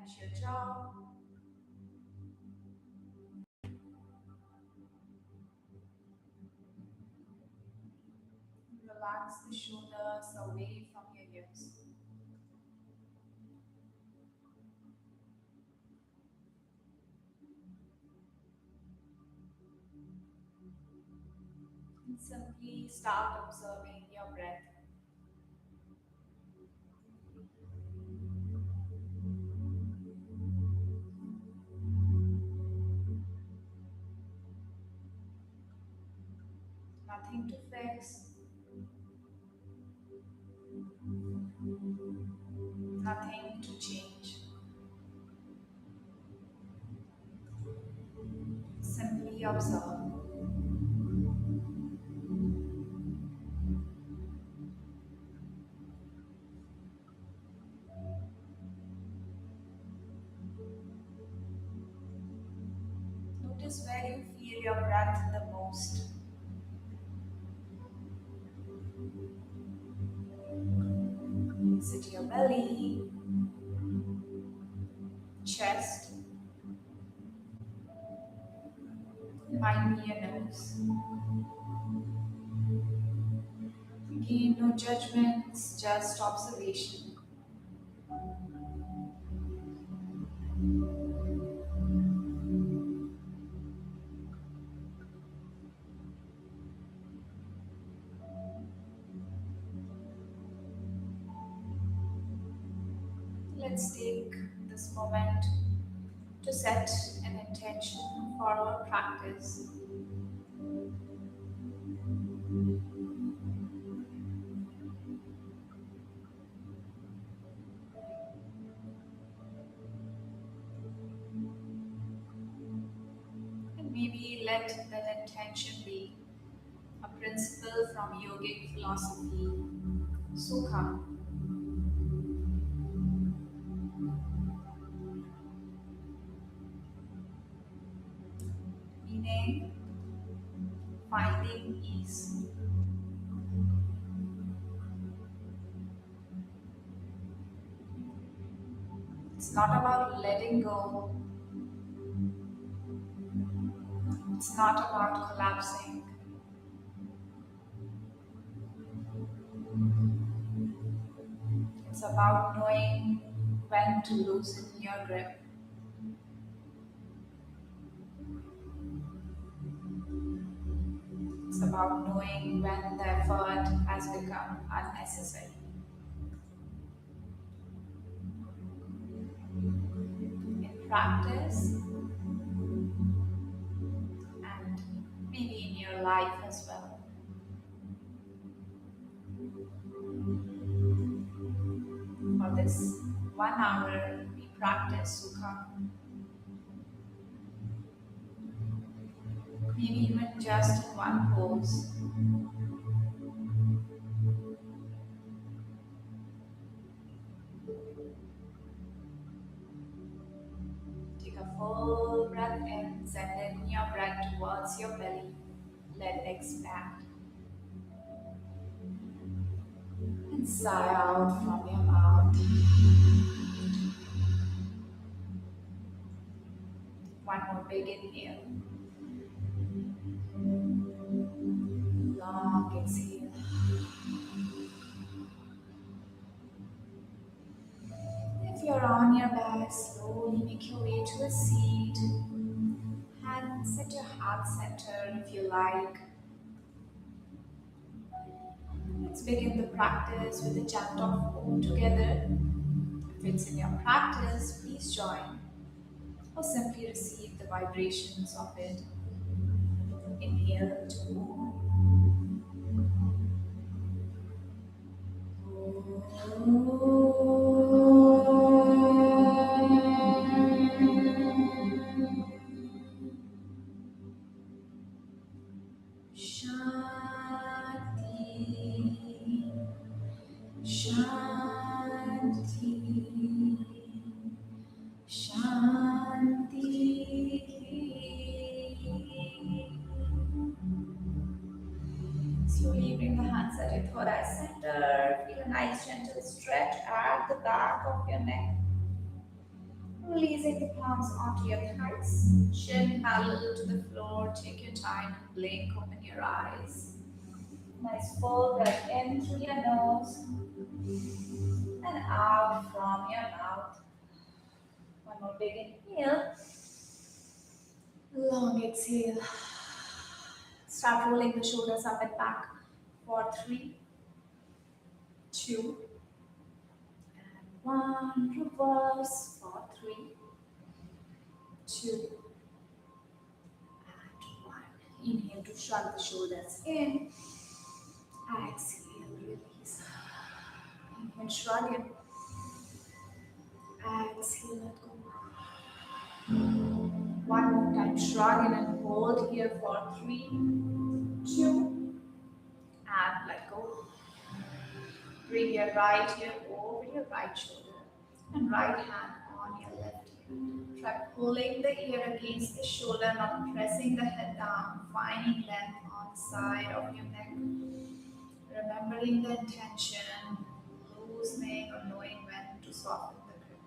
Clench your jaw. Relax the shoulders away from your hips. And simply start observing your breath. Nothing to fix, nothing to change. Simply observe. Notice where you feel your breath the most. Is it your belly, chest, might be your nose? Again, no judgments, just observation. Let's take this moment to set an intention for our practice. And maybe let that intention be a principle from yogic philosophy, Sukha, meaning finding ease. It's not about letting go, it's not about collapsing. It's about knowing when to loosen your grip. It's about knowing when the effort has become unnecessary. In practice, and maybe in your life as well. For this 1 hour, we practice Sukha. Maybe even just in one pose. Take a full breath in, send in your breath towards your belly. Let it expand. And sigh out from your mouth. One more big inhale. Long exhale. If you're on your back, slowly make your way to a seat. And set your heart center if you like. Let's begin the practice with a chant of Om together. If it's in your practice, please join or simply receive the vibrations of it. Inhale to Shanti, Shanti, Shanti. Slowly bring the hands at your thoracic center. Feel a nice gentle stretch at the back of your neck. Releasing the palms onto your thighs. Chin parallel to the floor. Take your time and blink. Open your eyes. Nice full breath in through your nose and out from your mouth. One more big inhale. Long exhale. Start rolling the shoulders up and back for 3, 2, and 1. Reverse for 3, 2, and 1. Inhale to shrug the shoulders in. Exhale, release. Inhale, shrug in. Exhale, let go. One more time, shrug in and hold here for 3, 2, and let go. Bring your right ear over your right shoulder and right hand on your left ear. Try pulling the ear against the shoulder, not pressing the head down, finding length on the side of your neck. Remembering the intention, loosening or knowing when to soften the grip.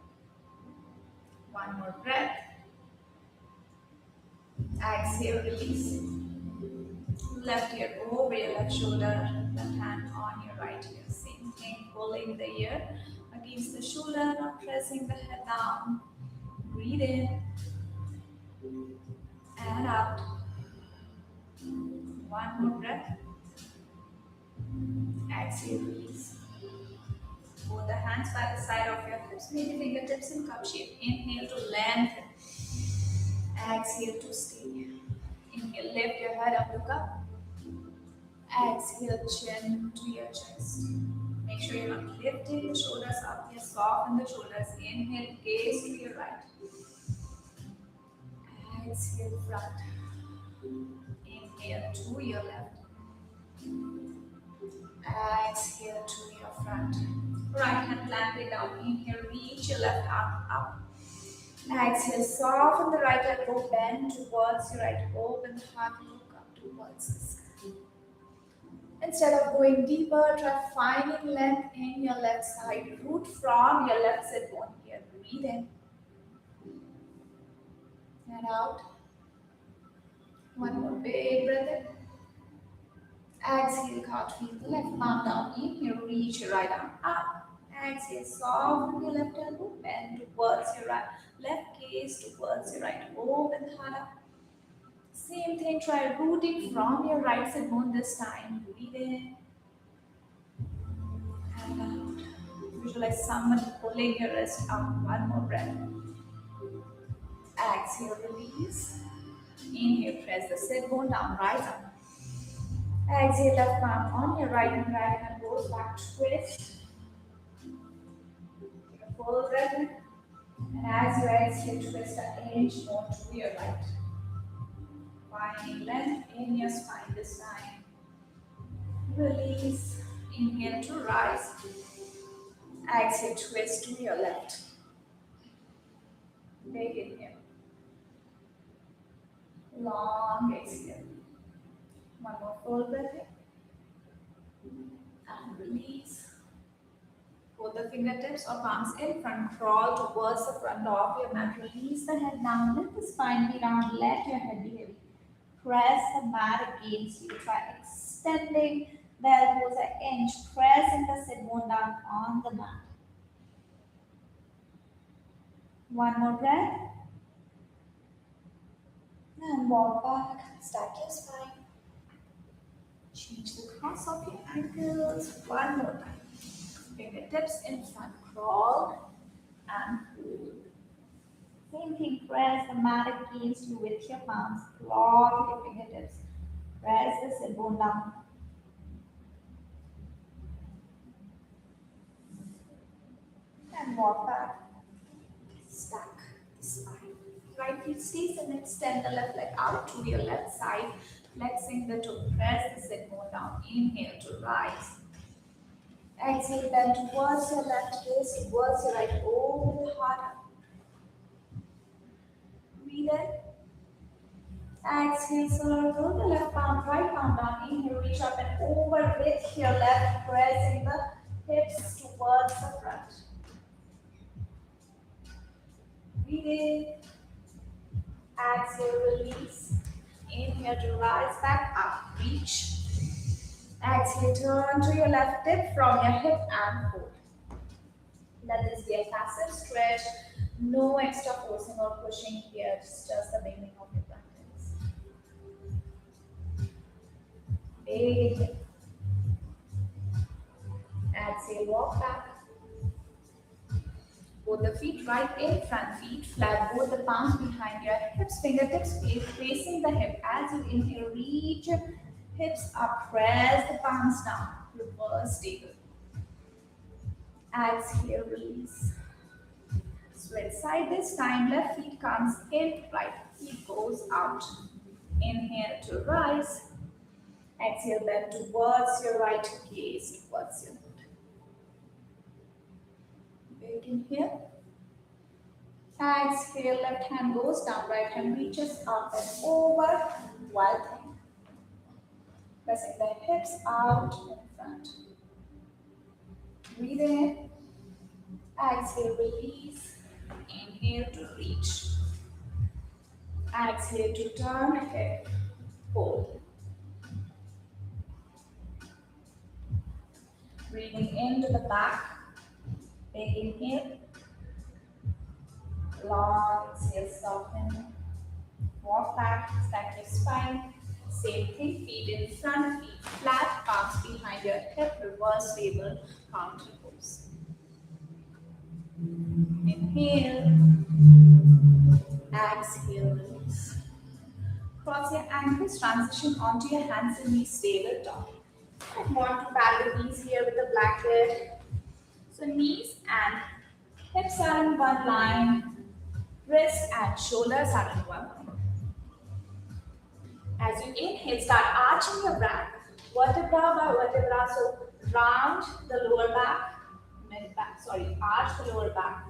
One more breath. Exhale, release. Left ear over your left shoulder, left hand on your right ear. Same thing, pulling the ear against the shoulder, not pressing the head down. Breathe in and out. One more breath. Exhale, release. Hold the hands by the side of your hips, maybe fingertips in cup shape. Inhale to lengthen. Exhale to stay. Inhale, lift your head up, look up. Exhale, chin to your chest. Make sure you're not lifting the shoulders up. You soften the shoulders. Inhale, gaze to your right. Exhale, front. Inhale to your left. Exhale to your front. Right hand planted down. Inhale, reach your left arm up. Exhale, soften the right elbow, bend towards your right. Open the heart, look up towards the sky. Instead of going deeper, try finding length in your left side. Root from your left sit bone here. Breathe in and out. One more big breath in. Exhale, cartwheel the left palm down. Inhale, reach your right arm up. Exhale, soften your left elbow, bend towards your right. Left gaze towards your right. Open the heart up. Same thing, try rooting from your right sit bone this time. Breathe in and out. Visualize someone pulling your wrist up. One more breath. Exhale, release. Inhale, press the sit bone down, rise up. Exhale, left palm on your right and right hand goes back, twist. Take a full breath in. And as you exhale, twist an inch more to your right. Finding length in your spine this time. Release. Inhale to rise. Exhale, twist to your left. Big inhale. Long exhale. One more full breath in. And release. Hold the fingertips or palms in front. Crawl towards the front of your mat. Release the head down. Let the spine be round. Let your head be heavy. Press the mat against you. Try extending the elbows an inch. Pressing the sit bone down on the mat. One more breath. And walk back. Stack your spine. Change the cross of your ankles. One more time. Fingertips in front. Crawl and hold. Same thing. Press the mat against you with your palms. Claw your fingertips. Press the sit bone down. And walk back. Stack the spine. Right heel stays and extend the left leg out to your left side. Flexing the toe. Press the sit bone down. Inhale to rise. Exhale, bend towards your left, gaze towards your right. Open the heart up. Breathe in. Exhale, circle the left palm, right palm down. Inhale, reach up and over with your left, pressing the hips towards the front. Breathe in. Exhale, release. Inhale to rise back up, reach. Exhale, turn to your left hip from your hip and hold. Let this be a passive stretch. No extra forcing or pushing here. It's just the beginning of your practice. Big inhale. Exhale, walk back. Both the feet right in, front feet flat. Both the palms behind your hips, fingertips facing the hip. As you inhale, reach your hips up, press the palms down. Reverse table. Exhale, release. Switch side this time. Left feet comes in, right feet goes out. Inhale to rise. Exhale, bend towards your right, gaze towards your left. Big inhale. Exhale, left hand goes down, right hand reaches up and over. Wild thing. Pressing the hips out in front. Breathe in. Exhale, release. Inhale to reach. Exhale to turn, hip, hold. Breathing into the back. Big inhale. Long exhale, soften. Walk back, stack your spine. Same thing, feet in front, feet flat, palms behind your hip, reverse table, counter pose. Inhale. Exhale, release. Cross your ankles, transition onto your hands and knees, stay the top. I want to pad the knees here with the blanket. So knees and hips are in one line. Wrists and shoulders are in one line. As you inhale, start arching your back, vertebra by vertebra. So round the lower back, mid back. Sorry, arch the lower back,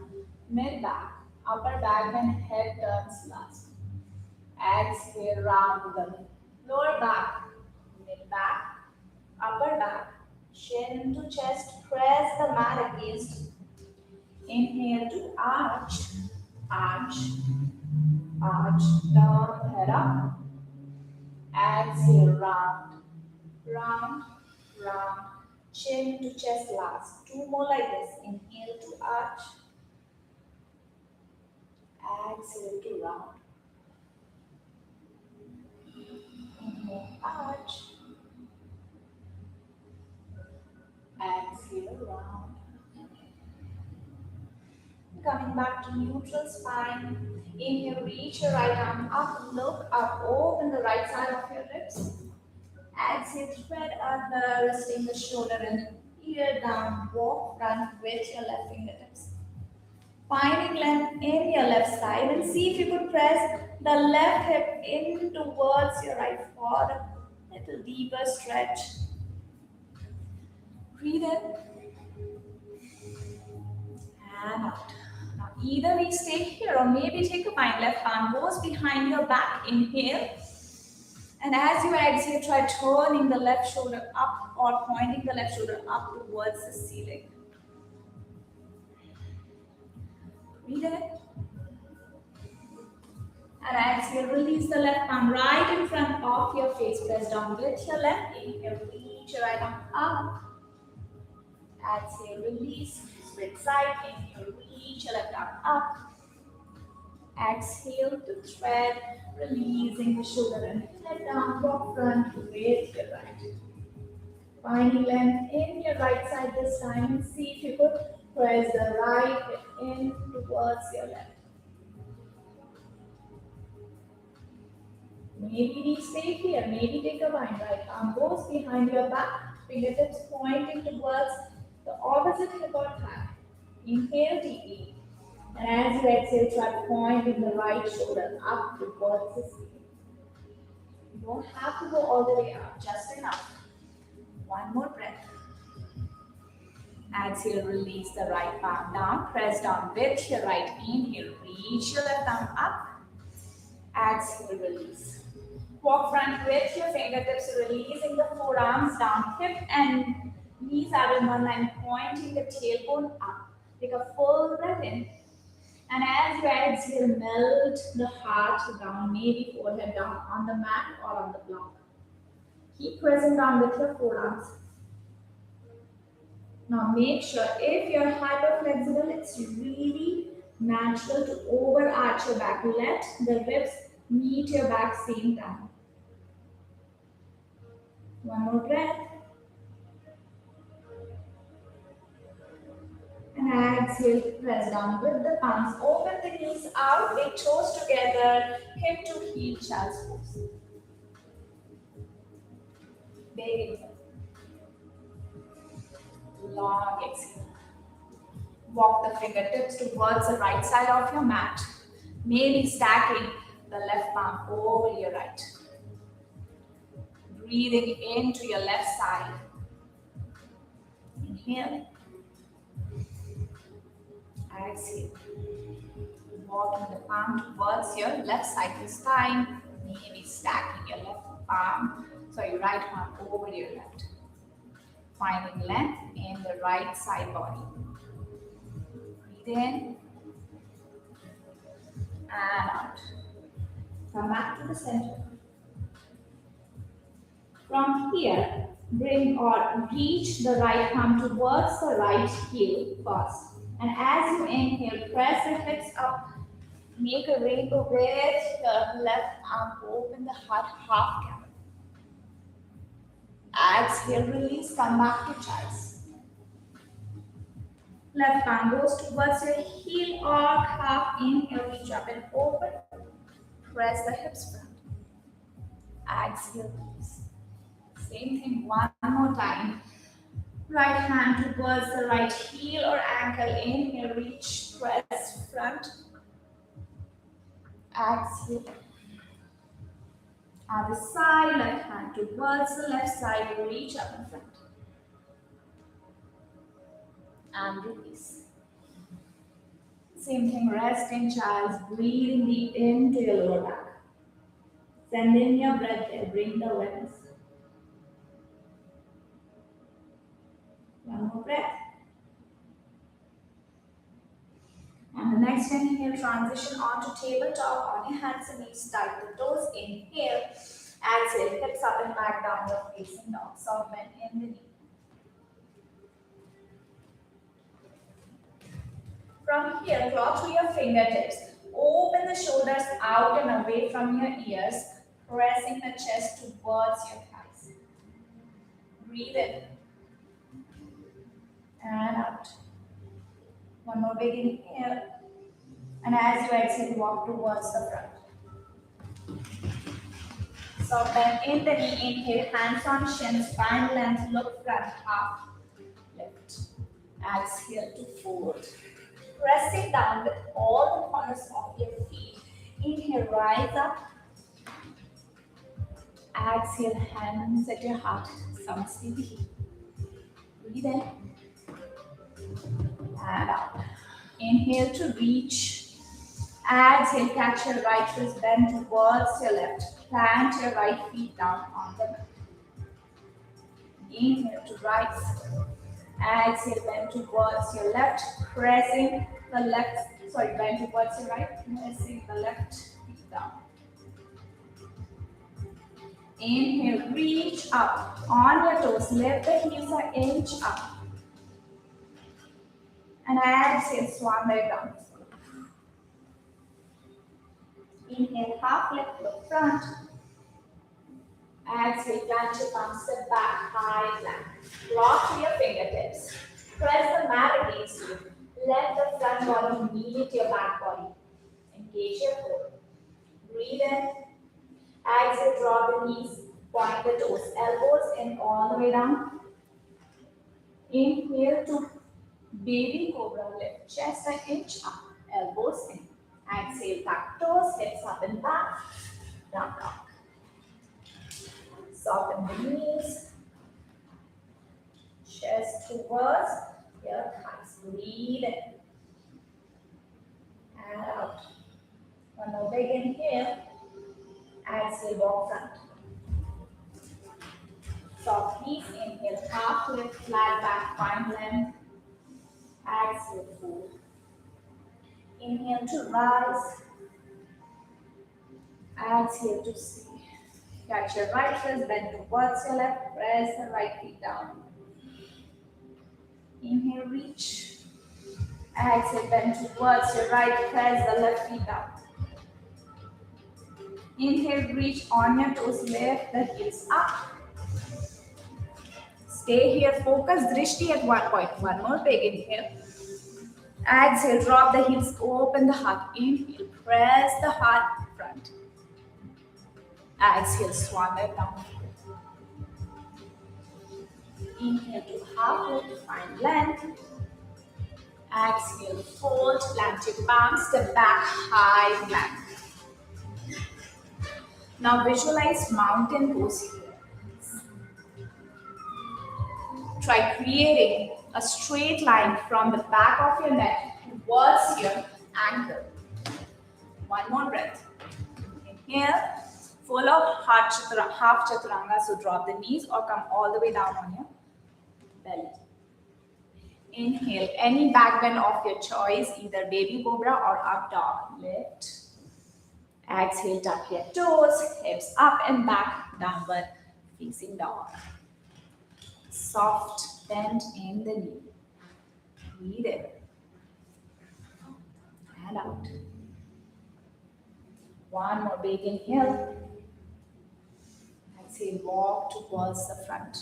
mid back, upper back, then head turns last. Exhale, round the lower back, mid back, upper back, chin to chest. Press the mat against. Inhale to arch, arch, arch. Turn head up. Exhale, round, round, round. Chin to chest last. Two more like this. Inhale to arch. Exhale to round. Inhale, arch. Exhale, round. Coming back to neutral spine. Inhale, reach your right arm up, look up, open the right side of your ribs. Exhale, spread under, resting the shoulder and ear down. Walk front with your left fingertips. Finding length in your left side and see if you could press the left hip in towards your right for a little deeper stretch. Breathe in and out. Now either we stay here or maybe take a bind. Left arm goes behind your back. Inhale. And as you exhale, try turning the left shoulder up or pointing the left shoulder up towards the ceiling. Breathe in. And exhale, release the left arm right in front of your face. Press down with your left. Inhale, reach your right arm up. Exhale, release. Switch side. Inhale, reach your left arm up. Exhale to thread, releasing the shoulder and head down, walk front with your right. Finding length in your right side this time and see if you could press the right hip in towards your left. Maybe we stay here, maybe take a bind. Right arm goes behind your back, fingertips pointing towards the opposite hip or thigh. Inhale deeply. And as you exhale, try pointing the right shoulder up towards the ceiling. You don't have to go all the way up, just enough. One more breath. Exhale, release the right palm down. Press down with your right. Inhale, reach your left arm up. Exhale, release. Walk front with your fingertips, releasing the forearms down. Hip and knees are in one line, pointing the tailbone up. Take a full breath in. And as you exhale, melt the heart down, maybe forehead down on the mat or on the block. Keep pressing down with your forearms. Now make sure if you're hyperflexible, it's really natural to overarch your back. Let the ribs meet your back same time. One more breath. And exhale, press down with the palms. Open the knees out, big toes together, hip to heel, child's pose. Big inhale. Long exhale. Walk the fingertips towards the right side of your mat. Maybe stacking the left palm over your right. Breathing into your left side. Inhale. Exhale. Walking the palm towards your left side this time. Maybe stacking your right palm over your left. Finding length in the right side body. Breathe in and out. Come back to the center. From here, bring or reach the right palm towards the right heel first. And as you inhale, press your hips up. Make a rainbow with your left arm. Open the heart, half camel. Exhale, release, come back to child's. Left palm goes towards your heel or half. Inhale, reach up and open. Press the hips front. Exhale, release. Same thing one more time. Right hand towards the right heel or ankle. Inhale, reach, press front. Exhale. Other side, left hand towards the left side. Reach up in front. And release. Same thing, rest in child's. Breathing deep into your lower back. Send in your breath there. Bring the awareness. One more breath. And the next inhale, transition onto tabletop on your hands and knees. Tight the toes. Inhale. Exhale. Hips up and back, downward facing dog. Soft bend in the knee. From here, claw through your fingertips. Open the shoulders out and away from your ears. Pressing the chest towards your thighs. Breathe in. And out. One more big inhale. And as you exhale, walk towards the front. So bend in the knee, inhale, hands on shins, find length, look front, half, lift. Exhale to fold. Pressing down with all the corners of your feet. Inhale, rise up. Exhale, hands at your heart, Samastiti. Breathe in. And out. Inhale to reach. Exhale, catch your right wrist, bend towards your left. Plant your right feet down on the mat. Inhale to rise. Exhale, bend towards your left. Pressing the left, bend towards your right. Pressing the left feet down. Inhale, reach up on your toes. Lift the heels an inch up. And exhale, swan dive down. Inhale, half lift, look front. Exhale, plant your palms, step back, high plank. Claw to your fingertips. Press the mat against you. Let the front body meet your back body. Engage your core. Breathe in. Exhale, draw the knees, point the toes, elbows in all the way down. Inhale to baby cobra, lift chest an inch up, elbows in. Exhale, back toes, hips up and back, down dog. Soften the knees, chest towards your thighs. Breathe in and out. One more big inhale. Exhale, walk front. Soft knees, inhale, half lift, flat back, find length. Exhale, fold. Inhale to rise. Exhale to stay. Catch your right wrist, bend towards your left, press the right feet down. Inhale, reach. Exhale, bend towards your right, press the left feet down. Inhale, reach on your toes, lift the heels up. Stay here, focus drishti at one point. One more big inhale. Exhale, drop the heels, open the heart. Inhale, press the heart front. Exhale, swan it down. Inhale to halfway to find length. Exhale, fold, plant your palms, step back, high plank. Now visualize mountain pose here. Try creating a straight line from the back of your neck towards your ankle. One more breath. Inhale, follow half chaturanga, so drop the knees or come all the way down on your belly. Inhale, any back bend of your choice, either baby cobra or up dog. Lift. Exhale, tuck your toes, hips up and back, downward facing dog. Soft bend in the knee. Breathe in and out. One more big inhale. Exhale, walk towards the front.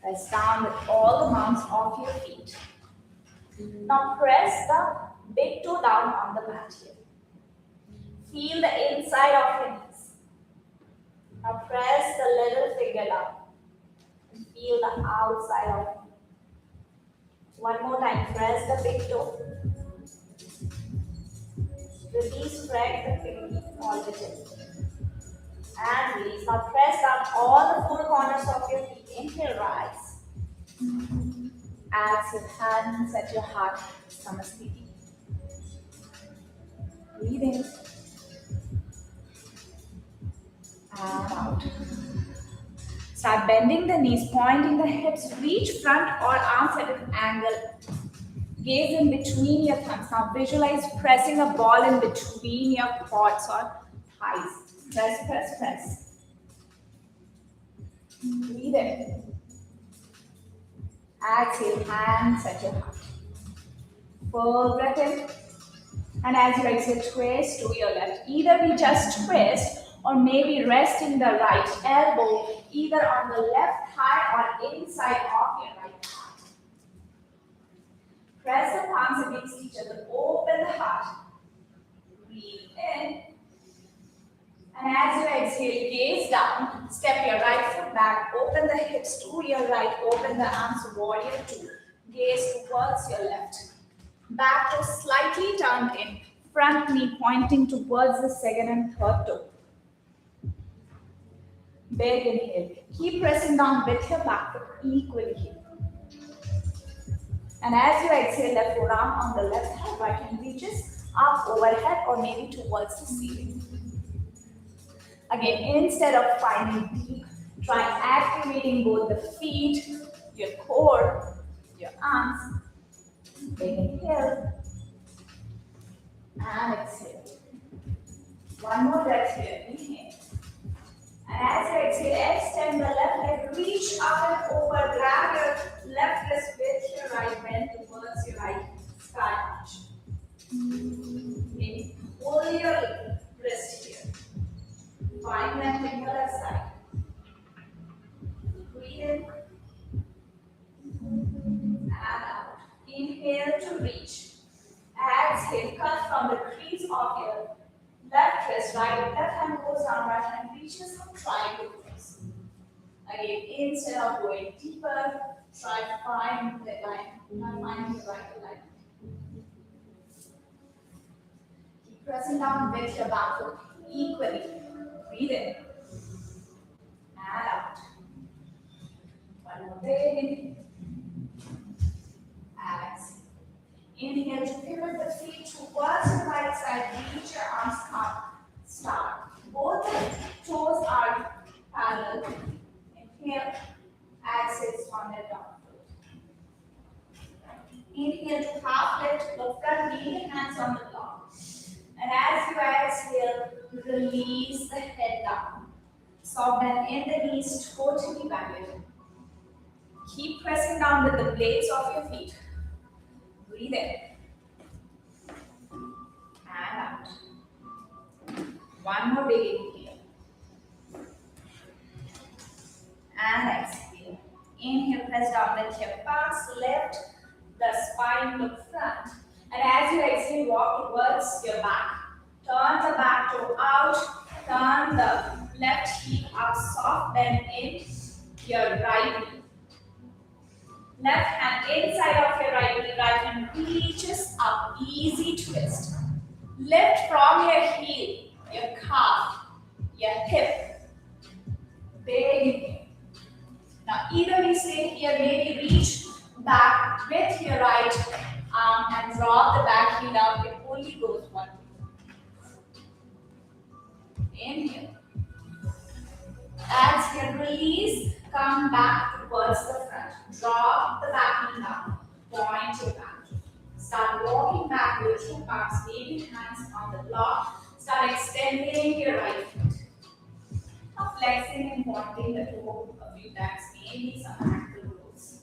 Press down with all the mounts of your feet. Now press the big toe down on the mat here. Feel the inside of your knees. Now press the little finger down. And feel the outside of your knee. One more time, press the big toe. Release, spread the finger all the way. And release. Now press down all the four corners of your feet. Inhale, rise. Exhale, hands at your heart. Samasthiti. Breathe in. And out. Start bending the knees, pointing the hips. Reach front or arms at an angle. Gaze in between your thumbs. Now visualize pressing a ball in between your quads or thighs. Press, press, press. Breathe in. Exhale, hands at your heart. Full breath in. And as you exhale, twist to your left. Either we just twist or maybe resting the right elbow either on the left thigh or inside of your right thigh. Press the palms against each other. Open the heart. Breathe in. And as you exhale, gaze down. Step your right foot back. Open the hips to your right. Open the arms, warrior two. Gaze towards your left. Back toe slightly turned in. Front knee pointing towards the second and third toe. Big inhale. Keep pressing down with your back foot equally here. And as you exhale, left forearm on the left hand, right hand reaches up overhead or maybe towards the ceiling. Again, instead of finding deep, try activating both the feet, your core, your arms. Big inhale and exhale. One more breath here. Inhale. And as you exhale, extend the left leg, reach up and over, grab your left wrist with your right, bend towards your right, sky arch. Okay. Hold your wrist here. Find length in your left side. Breathe in and out. Inhale to reach. Exhale, cut from the crease of your left wrist, right, left hand goes down, right hand reaches up, triangle pose. Again, instead of going deeper, try to find the line, find the right alignment. Keep pressing down with your back foot equally. Breathe in and out. One more big exhale. Inhale to pivot the feet towards the right side, reach your arms up, start. Both the toes are parallel. Inhale, exhale, swan it down. Inhale to half lift, look front, lean hands on the block. And as you exhale, release the head down. Soft bend in the knees, totally bend. Keep pressing down with the blades of your feet. Breathe in and out. One more big inhale and exhale. Inhale, press down with your palms, lift the spine, look front. And as you exhale, walk towards your back. Turn the back toe out, turn the left heel up, soft bend in your right knee. Left hand inside of your right knee, right hand reaches up, easy twist. Lift from your heel, your calf, your hip. Big inhale. Now either we stay here, maybe reach back with your right arm and drop the back heel out. It only goes one way. Inhale. Exhale, release, come back towards the front. Drop the back knee down, point your back. Start walking back with your palms, maybe hands on the block. Start extending your right foot. Now flexing and pointing the toe a few times, maybe some ankle rolls.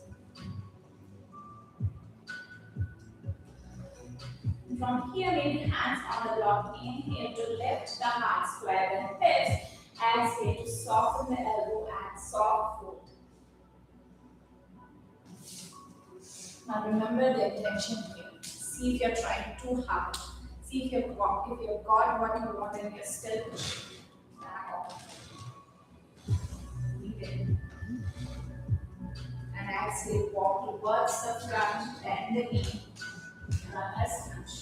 From here, maybe hands on the block. Inhale to lift the heart, square the hips. Exhale to soften the elbow and soft fold. Now remember the intention here. See if you're trying too hard. See if you've got what you want and you're still pushing. Back off. Breathe in. And exhale, walk towards the front, bend the knee. Runner's punch.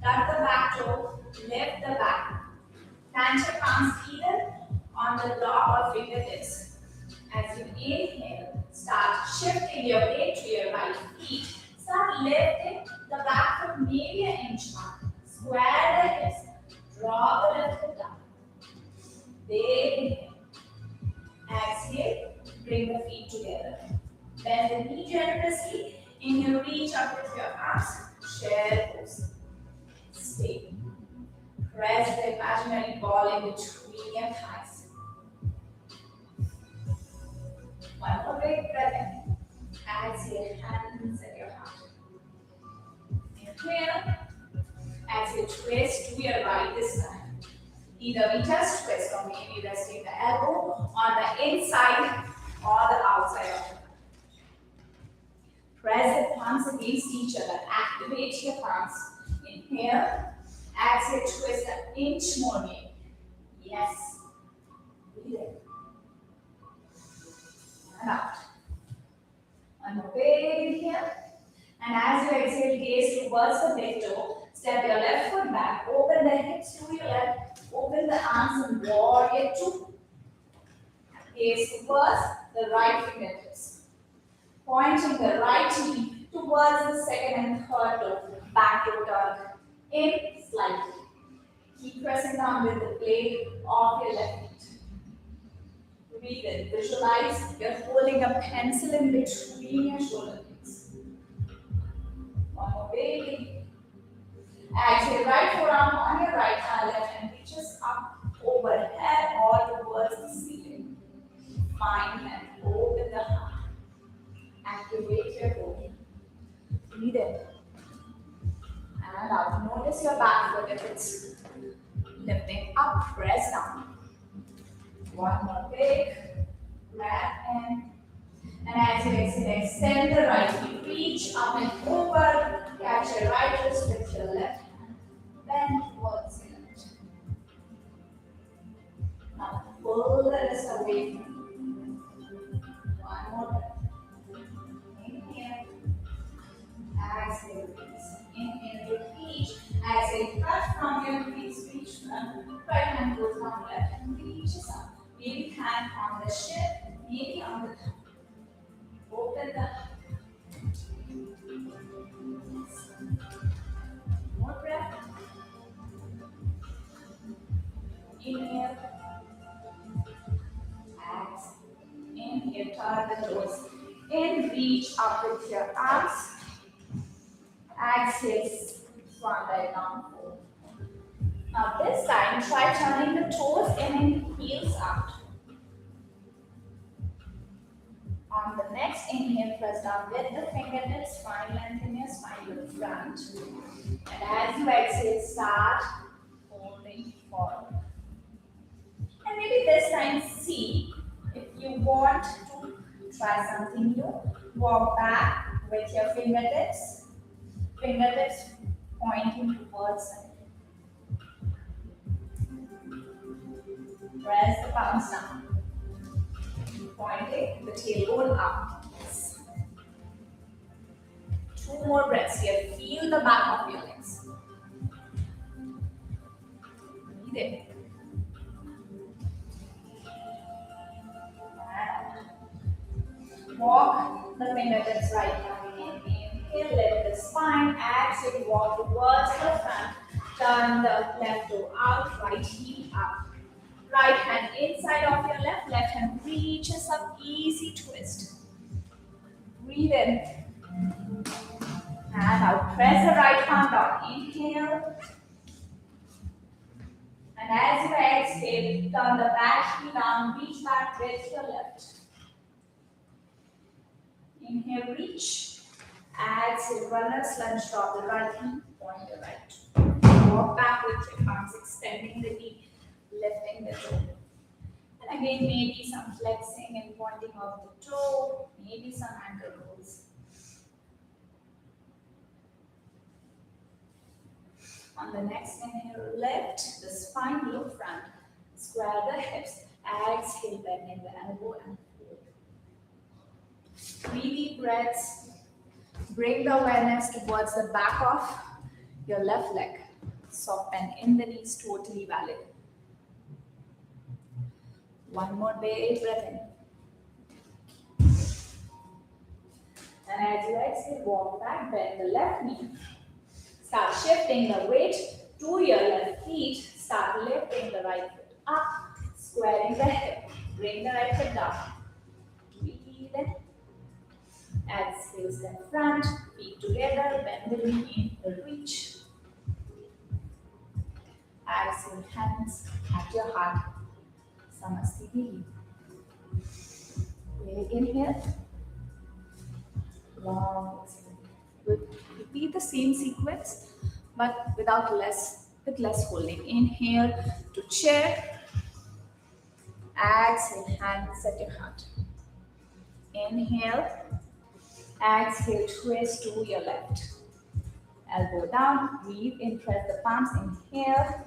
Tuck the back toe, lift the back. Plant your palms either on the block or fingertips. As you inhale, start shifting your weight to your right feet. Start lifting the back foot maybe an inch up. Square the hips. Draw the left foot down. Big inhale. Exhale, bring the feet together. Bend the knee generously. Inhale, reach up with your arms. Share pose. Stay. Press the imaginary ball in between your thighs. One more big breath in. Exhale, hands at your heart. Inhale. Exhale, twist to your right this time. Either we just twist or maybe resting the elbow on the inside or the outside of the foot. Press the palms against each other. Activate your palms. Inhale. Exhale, twist an inch more maybe. Yes. Breathe in. And out. One more big inhale. And as you exhale, gaze towards the big toe. Step your left foot back. Open the hips to your left. Open the arms and warrior two. Gaze towards the right fingertips. Pointing the right knee towards the second and third toe. Back to turn in slightly. Keep pressing down with the blade of your left foot. Breathe in. Visualize you're holding a pencil in between your shoulder blades. One more big inhale. Exhale, right forearm on your right hand, left hand reaches up overhead or towards the ceiling. Find and open the heart. Activate your body. Breathe in. And out. Notice your back foot if it's lifting up, press down. One more big breath in. And as you exhale, extend the right knee. Reach up and over. Catch your right wrist with your left hand. Bend towards your left. Now pull the wrist away from you. One more breath. Inhale. Exhale, release. Inhale, reach. Exhale, cut from your knees. Reach front. Right hand goes down, left hand reaches up. Maybe hand on the shin, maybe on the thumb. Open the heart. More breath. Inhale. Exhale. Inhale, turn the toes. In, reach up with your arms. Exhale, swan diagram fold. Now this time, try turning the toes in and heels out. On the next inhale, press down with the fingertips, find length in your spine to the front. And as you exhale, start folding forward. And maybe this time, see if you want to try something new. Walk back with your fingertips pointing towards the press the palms down. Pointing the tailbone up. Two more breaths here. Feel the back of your legs. Breathe in. And walk the fingertips right down. Inhale, lift the spine. Exhale, walk towards the front. Turn the left toe out, right heel up. Right hand inside of your left hand reaches up, easy twist. Breathe in. And out, press the right palm down. Inhale. And as you exhale, turn the back heel down, reach back with your left. Inhale, reach. Exhale, runner's lunge, drop the right knee, point the right. Walk back with your palms, extending the knee, lifting the toe. And again, maybe some flexing and pointing of the toe, maybe some ankle rolls. On the next inhale, lift the spine, look front, square the hips, exhale, bending the elbow and fold. 3 deep breaths. Bring the awareness towards the back of your left leg. Soften in the knees, totally valid. One more big breath in. And as you exhale, walk back, bend the left knee. Start shifting the weight to your left feet. Start lifting the right foot up, squaring the hip. Bring the right foot down. Breathe in. Exhale, step front, feet together, bend the knee, inhale, reach. Exhale, hands at your heart. Samasthiti. Big inhale. Long exhale. Repeat the same sequence, but with less holding. Inhale to chair. Exhale, hands at your heart. Inhale. Exhale, twist to your left. Elbow down, breathe in, press the palms, inhale.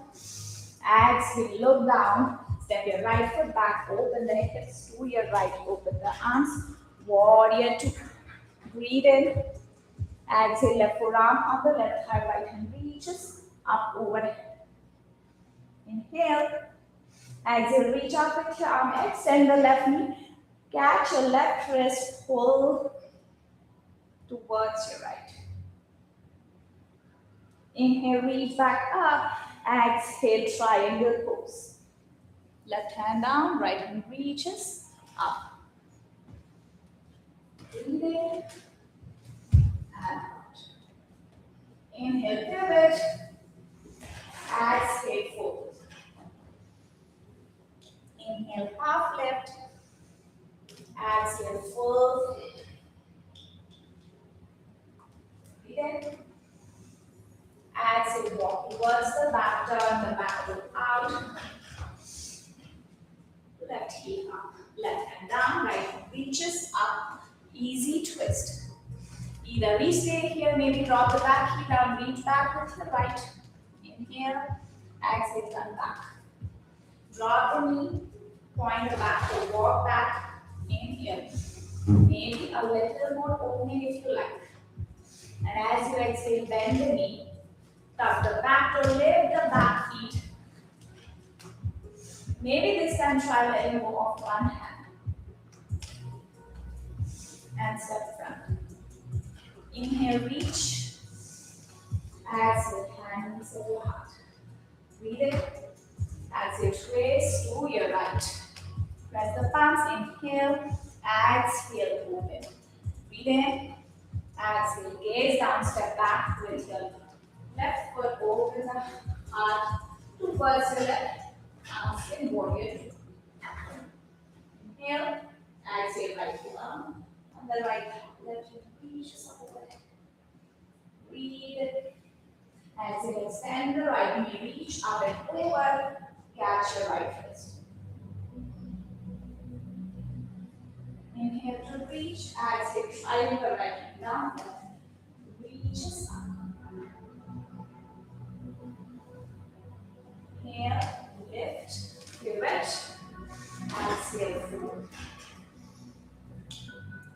Exhale, look down, step your right foot back, open the hips to your right, open the arms, warrior two. Breathe in, exhale, left forearm on the left thigh, right hand reaches up overhead. Inhale, exhale, reach up with your arm, extend the left knee, catch your left wrist, pull towards your right. Inhale, reach back up. Exhale, triangle pose. Left hand down, right hand reaches up. Breathe in and out. Inhale, pivot. Exhale, fold. Inhale, half lift. Exhale, full. Breathe in. Exhale, walk towards the back, turn the back foot out. Left heel up, left hand down, right hand reaches up. Easy twist. Either we stay here, maybe drop the back heel down, reach back with the right. Inhale, exhale, turn back. Drop the knee, point the back foot, walk back. Inhale. Maybe a little more opening if you like. And as you exhale, bend the knee. Tuck the back toe, lift the back feet. Maybe this time try letting go of one hand. And step front. Inhale, reach. Exhale, hands at your heart. Breathe in. Exhale, twist to your right. Press the palms, inhale. Exhale, move in. Breathe in. Exhale, gaze down, step back with your left foot, open the heart towards your left. Now in warrior two. Inhale, exhale, right arm on the right hand. Left hip reaches up overhead. Breathe. Exhale, extend the right knee, reach up and over. Catch your right wrist. Inhale to reach. Exhale, slide the right knee down. Reaches up. Inhale, lift, pivot. Exhale, fold.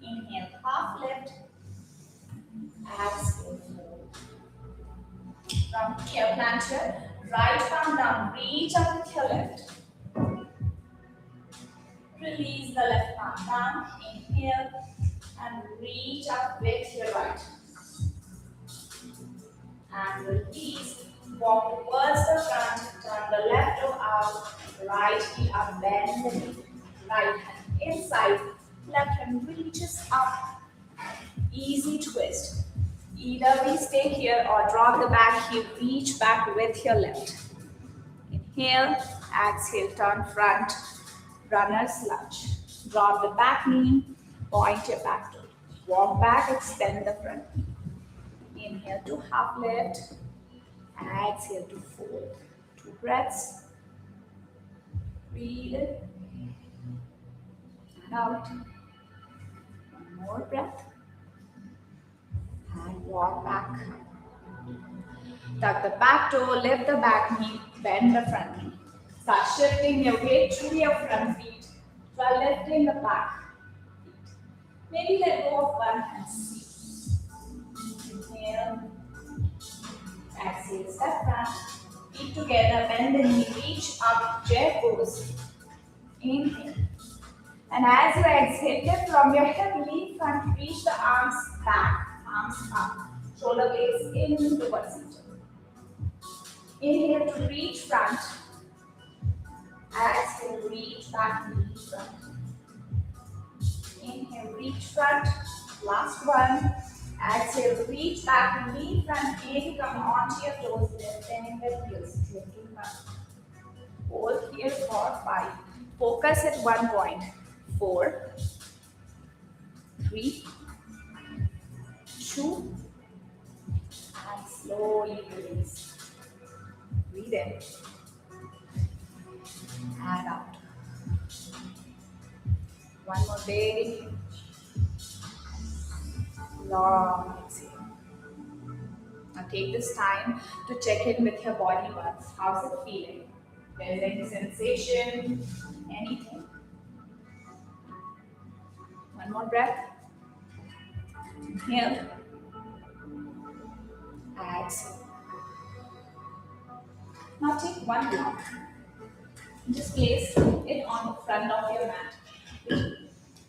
Inhale, half lift. Exhale, fold. From here, plant your right palm down. Reach up with your left. Release the left palm down. Inhale and reach up with your right. And release. Walk towards the front. Turn the left toe out. Right heel up. Bend the knee. Right hand inside. Left hand reaches up. Easy twist. Either we stay here or drop the back heel. Reach back with your left. Inhale. Exhale. Turn front. Runner's lunge. Drop the back knee. Point your back toe. Walk back. Extend the front knee. Inhale to half lift. Exhale to fold. 2 breaths. Breathe in and out. 1 more breath. And walk back. Tuck the back toe, lift the back knee, bend the front knee. Start shifting your weight through your front feet while lifting the back feet. Maybe let go of one hand. Inhale. Exhale, step back. Feet together, bend the knee, reach up, chair pose. Inhale. And as you exhale, lift from your hip, lean front, reach the arms back, arms up. Shoulder blades in towards each other. Inhale to reach front. Exhale, reach back, reach front. Inhale, reach front. Last one. Exhale, reach back, lean front, maybe come onto your toes, lifting the heels, lifting back. Hold here for 5. Focus at one point. 4, 3, 2, and slowly release. Breathe in and out. One more big long exhale. Now take this time to check in with your body once. How's it feeling? Is there any sensation? Anything? One more breath. Inhale. Exhale. Now take one block. Just place it on the front of your mat.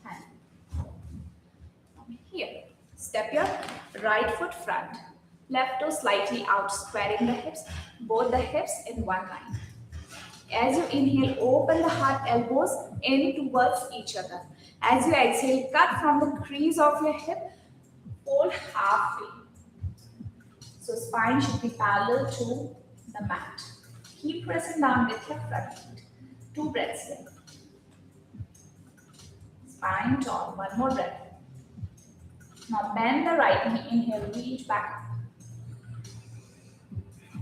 Hand. Here. Step your right foot front. Left toe slightly out, squaring the hips. Both the hips in one line. As you inhale, open the heart, elbows in towards each other. As you exhale, cut from the crease of your hip, fold halfway. So spine should be parallel to the mat. Keep pressing down with your front feet. 2 breaths in. Spine tall. 1 more breath. Now bend the right knee. Inhale, reach back up.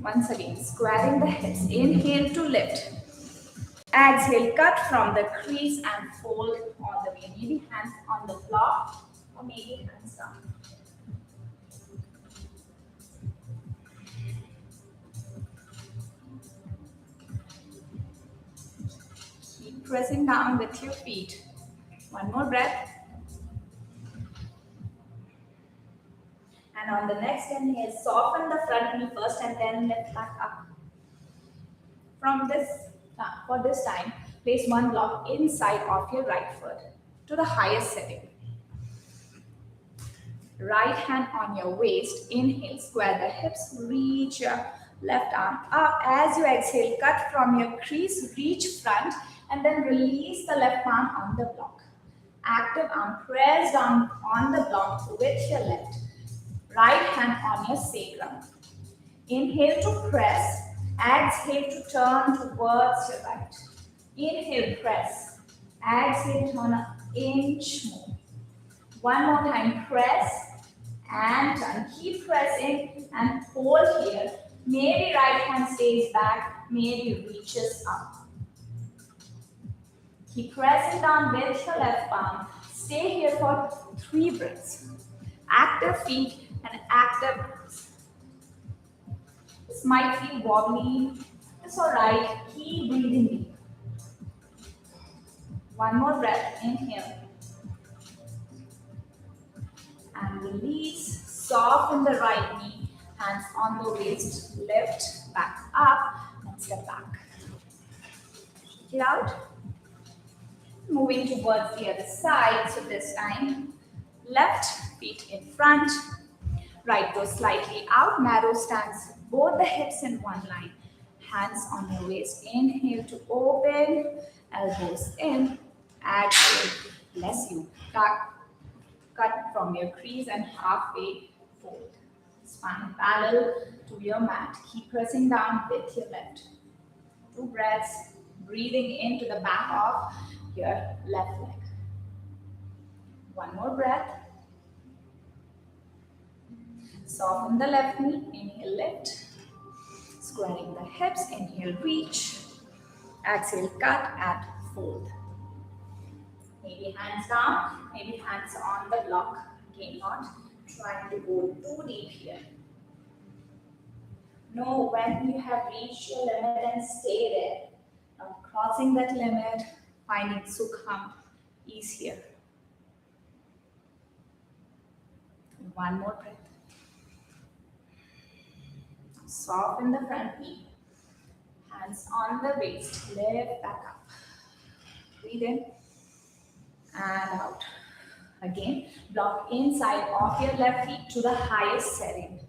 Once again, squaring the hips. Inhale to lift. Exhale, cut from the crease and fold all the way. Maybe hands on the floor or maybe hands down. Keep pressing down with your feet. 1 more breath. And on the next inhale, soften the front knee first and then lift back up. For this time, place one block inside of your right foot to the highest setting. Right hand on your waist. Inhale, square the hips, reach your left arm up. As you exhale, cut from your crease, reach front, and then release the left palm on the block. Active arm, press down on the block with your left. Right hand on your sacrum. Inhale to press. Exhale to turn towards your right. Inhale, press. Exhale, turn an inch more. One more time, press and turn. Keep pressing and hold here. Maybe right hand stays back, maybe reaches up. Keep pressing down with your left palm. Stay here for 3 breaths. Active feet and active breaths. This might feel wobbly. It's alright. Keep breathing deep. One more breath. Inhale. And release. Soften the right knee. Hands on the waist. Lift back up and step back. Shake it out. Moving towards the other side. So this time, left feet in front. Right toe slightly out. Narrow stance. Both the hips in one line. Hands on your waist. Inhale to open. Elbows in. Exhale. Bless you. Cut from your crease and halfway fold. Spine parallel to your mat. Keep pressing down with your left. 2 breaths. Breathing into the back of your left leg. One more breath. Soften the left knee. Inhale, lift. Squaring the hips. Inhale, reach. Exhale, cut and fold. Maybe hands down, maybe hands on the block. Again, not trying to go too deep here. Know when you have reached your limit and stay there. Not crossing that limit, finding Sukham ease here. One more breath. Soften the front knee. Hands on the waist. Lift back up. Breathe in and out. Again, block inside of your left feet to the highest setting.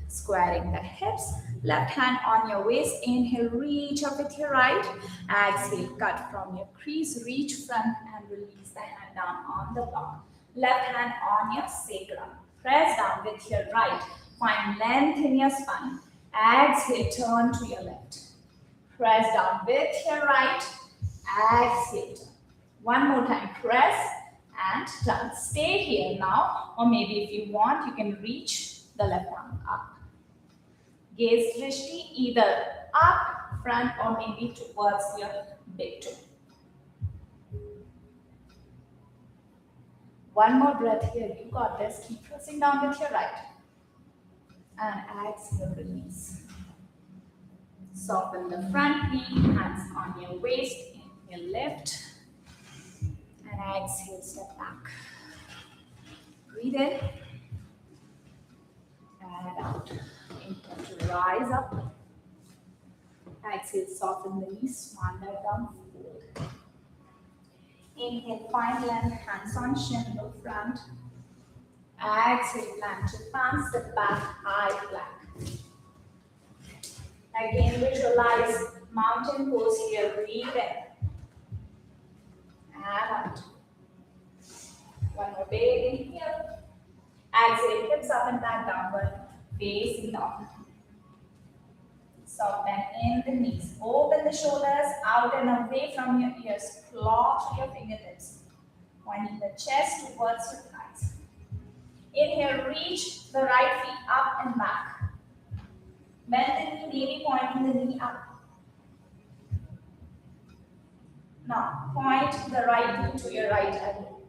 Squaring the hips. Left hand on your waist. Inhale, reach up with your right. Exhale, cut from your crease. Reach front and release the hand down on the block. Left hand on your sacrum. Press down with your right. Find length in your spine. Exhale, turn to your left. Press down with your right. Exhale, turn. One more time, press and turn. Stay here now, or maybe if you want, you can reach the left arm up. Gaze drishti either up, front, or maybe towards your big toe. One more breath here. You got this. Keep pressing down with your right. And exhale, release. Soften the front knee, hands on your waist. Inhale, lift. And exhale, step back. Breathe in. And out. Inhale to rise up. Exhale, soften the knees, swan that down, fold. Inhale, find length, hands on shin, look front. Exhale, plant your palms, step back, high plank. Again, visualize mountain pose here, breathe in. And out. One more big inhale. Exhale, hips up and back, downward, facing down. Soften in the knees. Open the shoulders out and away from your ears. Claw to your fingertips. Pointing the chest towards your thighs. Inhale, reach the right feet up and back. Bend the knee, maybe pointing the knee up. Now, point the right knee to your right elbow.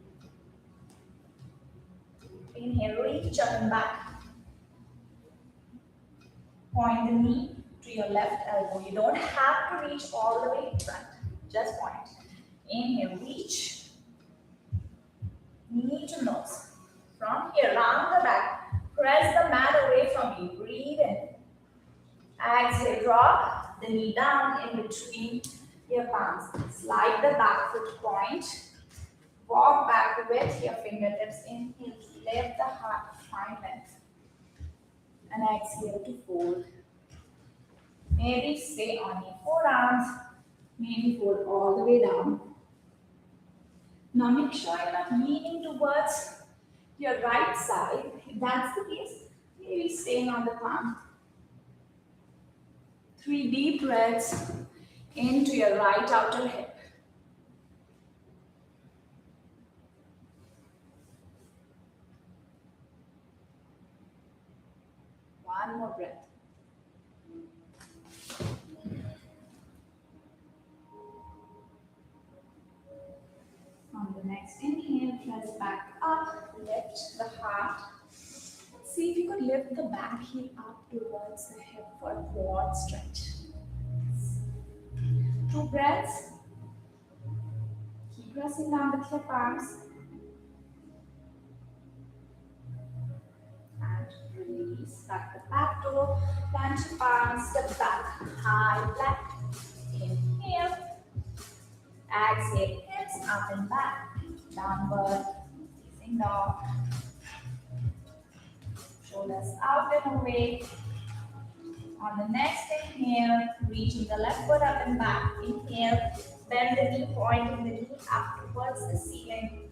Inhale, reach up and back. Point the knee to your left elbow. You don't have to reach all the way in front. Just point. Inhale, reach. Knee to nose. From here, round the back. Press the mat away from you. Breathe in. Exhale, drop the knee down in between your palms. Slide the back foot point. Walk back with your fingertips. Inhale to lift the heart, find length. And exhale to fold. Maybe stay on your forearms. Maybe fold all the way down. Now make sure you're not leaning towards your right side. If that's the case, Maybe staying on the palm. 3 deep breaths into your right outer hip. One more breath. On the next inhale, press back up, lift the heart. See if you could lift the back heel up towards the hip for a quad stretch. 2 breaths. Keep pressing down with your palms. And release. Back the back toe. Plant your palms, step back. High back. Inhale. Exhale. Hips up and back. Downward. Facing dog. Shoulders out and away. On the next inhale, reaching the left foot up and back. Inhale, bend the knee, pointing the knee up towards the ceiling.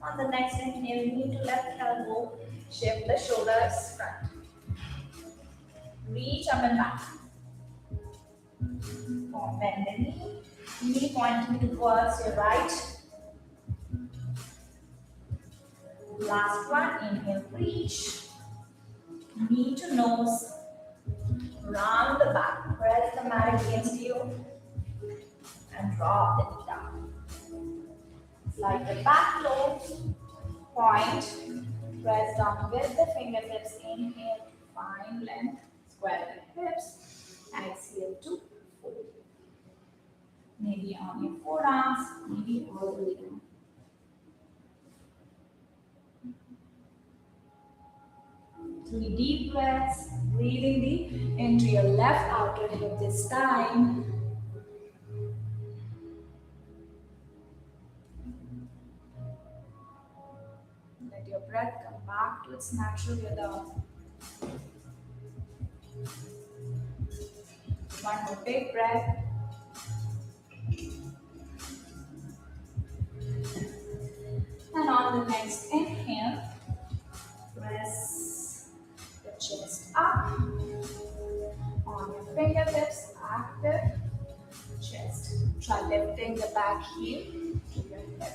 On the next inhale, knee to left elbow, shift the shoulders front. Reach up and back. Bend the knee pointing towards your right. Last one, inhale, reach. Knee to nose, round the back, press the mat against you, and drop the knee down. Slide the back low, point, press down with the fingertips, inhale to find length, square the hips, exhale to fold. Maybe on your forearms, maybe all the way down. Three deep breaths, breathing deep into your left outer hip this time. Let your breath come back to its natural rhythm. One more big breath. And on the next inhale, press the chest up. On your fingertips, active chest. Try lifting the back heel to your hip.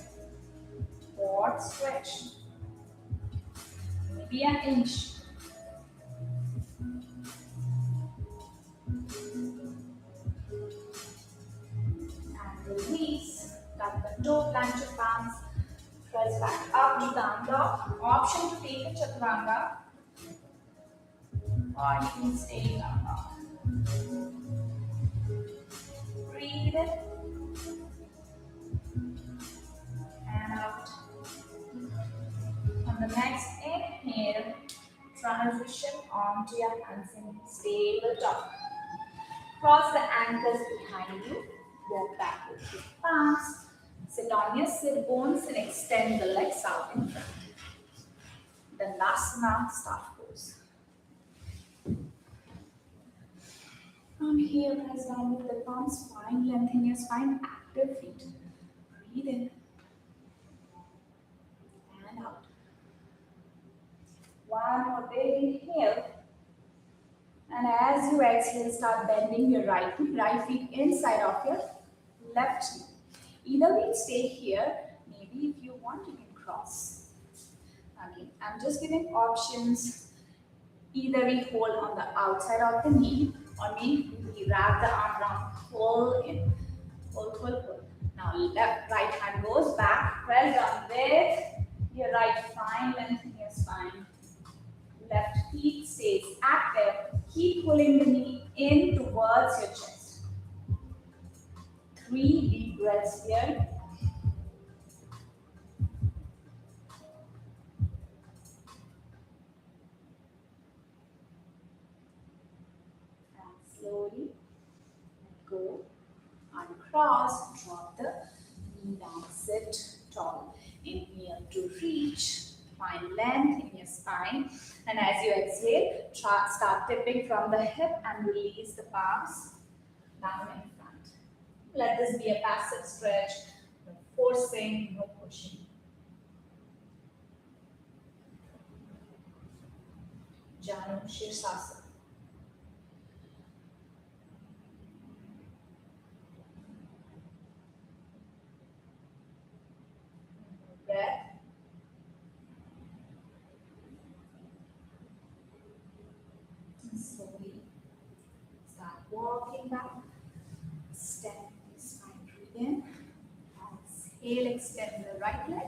Quad stretch. Maybe an inch. And release. Tuck the toe, plant your palms. Press back up, knee down dog. Option to take a chaturanga. Or you can stay down dog. Breathe in. And out. On the next inhale, transition onto your hands in stable dog. Cross the ankles behind you. Walk back with your palms. Sit on your sit bones and extend the legs out in front. Then Lasana, staff pose. From here, press down with the palms, find length in your spine, active feet. Breathe in. And out. One more big inhale. And as you exhale, start bending your right feet inside of your left knee. Either way, stay here. Maybe if you want, you can cross. Again, I'm just giving options. Either we hold on the outside of the knee, or maybe we wrap the arm around, pull in, pull. Now right hand goes back, press down with your right, find length in your spine. Left feet stays active. Keep pulling the knee in towards your chest. 3 deep breaths here. And slowly let go. Uncross, drop the knee down, sit tall. Inhale to reach. Find length in your spine, and as you exhale, start tipping from the hip and release the palms down in front. Let this be a passive stretch, no forcing, no pushing. Janu Shirsasana. Breath. And slowly start walking back. Step the spine. Breathe in. Exhale, extend the right leg.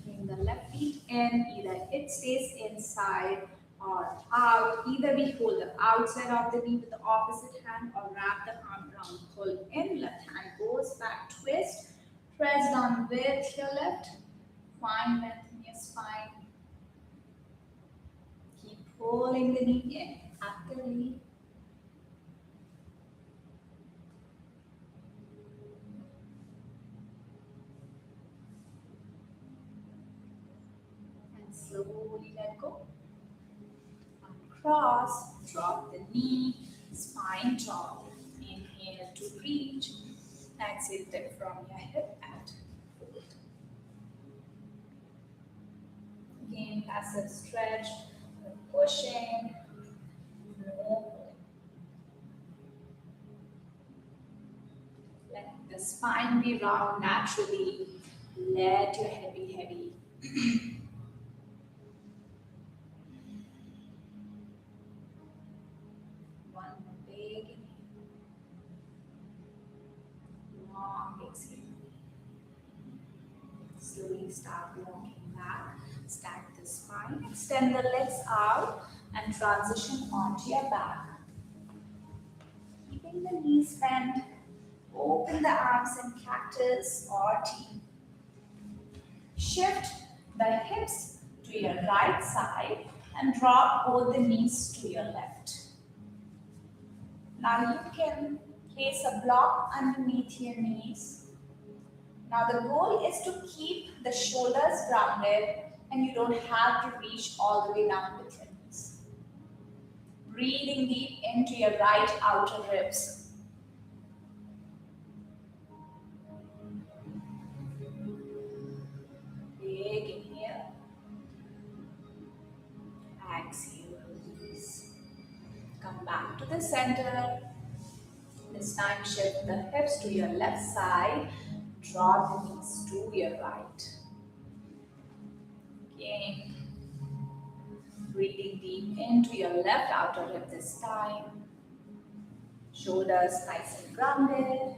Bring the left feet in. Either it stays inside or out. Either we hold the outside of the knee with the opposite hand or wrap the arm around. Pull in. Left hand goes back. Twist. Press down with your left. Find length in your spine. Keep pulling the knee in actively. And slowly let go. Uncross, drop the knee, spine tall. Inhale to reach. Exhale, lift from your hip and fold. Again, passive stretch, no pushing, no pulling. Let the spine be round naturally. Let your head be heavy. One more big inhale. Long exhale. Slowly start walking back. Stack the spine. Extend the legs out and transition onto your back. Keeping the knees bent. Open the arms in cactus or T. Shift the hips to your right side and drop both the knees to your left. Now you can place a block underneath your knees. Now the goal is to keep the shoulders grounded and you don't have to reach all the way down with your knees. Breathing deep into your right outer ribs. Big inhale. Exhale, release. Come back to the center. This time shift the hips to your left side. Draw the knees to your right. Again. Breathing deep into your left outer rib this time. Shoulders nice and grounded.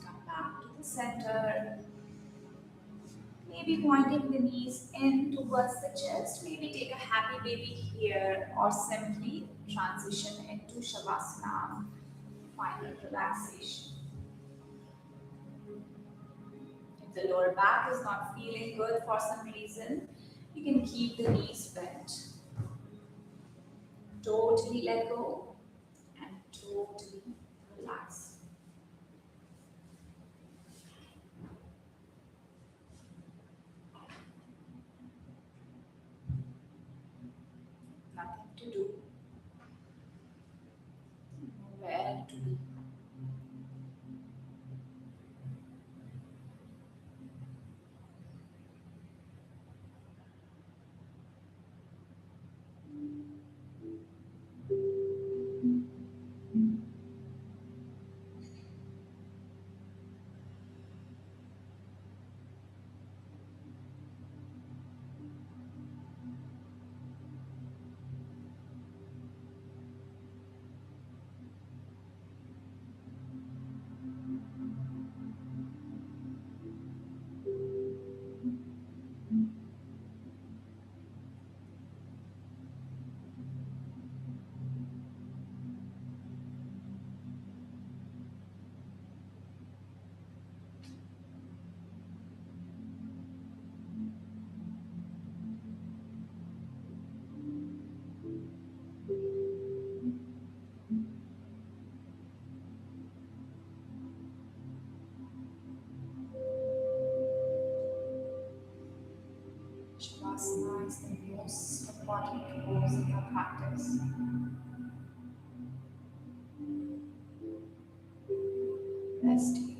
Come back to the center. Maybe pointing the knees in towards the chest. Maybe take a happy baby here or simply transition into Shavasana. Final relaxation. If the lower back is not feeling good for some reason, you can keep the knees bent. Totally let go and totally relax. Nothing to do. Nowhere to be. Shavasana is the most important pose in our practice. Namaste.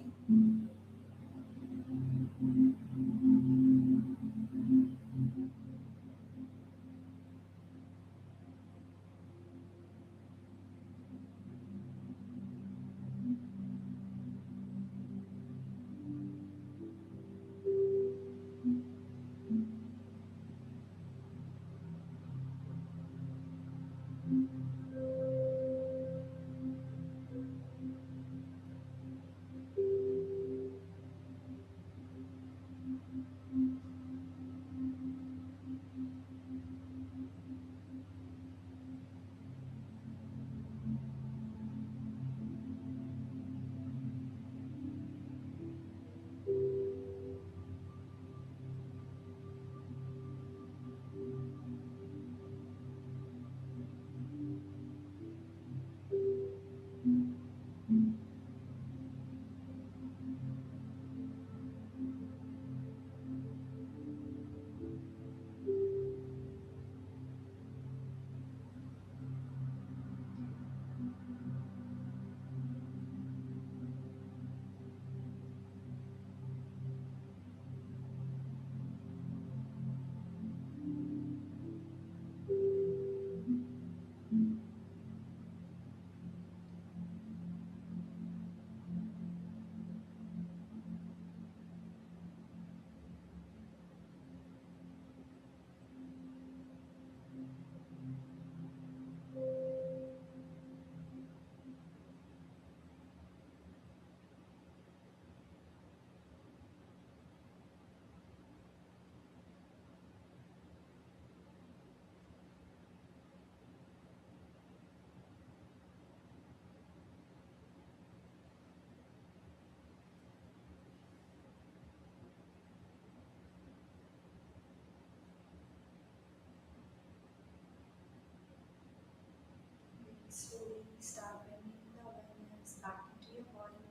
Slowly start bringing the awareness back into your body.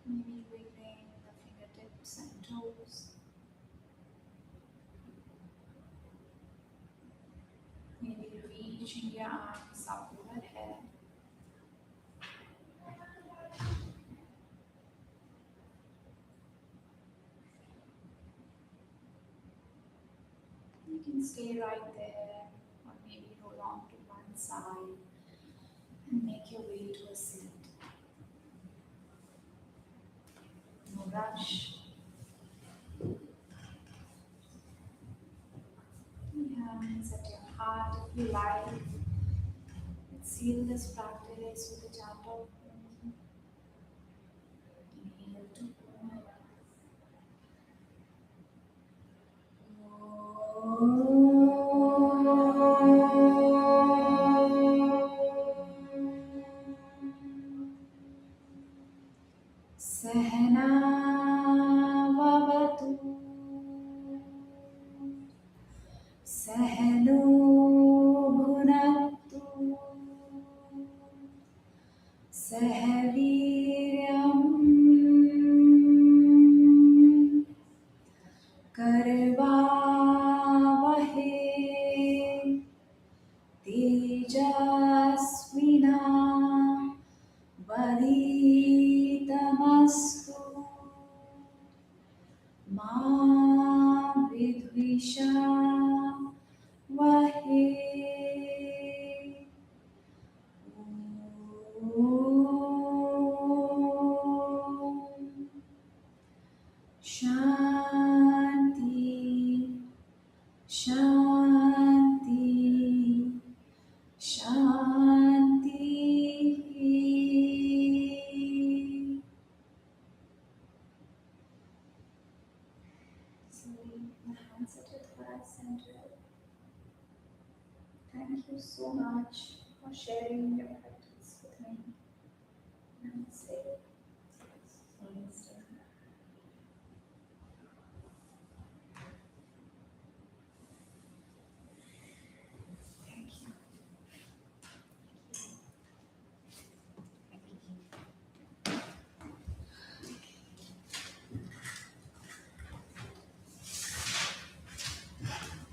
Maybe wiggling the fingertips and toes. Maybe reaching your arms up overhead. You can stay right there or maybe roll on to one side and make your way to a seat. No rush. Hands at your heart if you like. Let's seal this practice with a chant of Om. Inhale to Om. Sahana vavatu Sahano bhunattu Sahaviryam Karvavahe Tejasvina Vaditamastu Ma Vidvisha Vahe Om Shanti Shanti Shanti. So leave the hands at your thigh center. Thank you so much for sharing your practice with me. Namaste.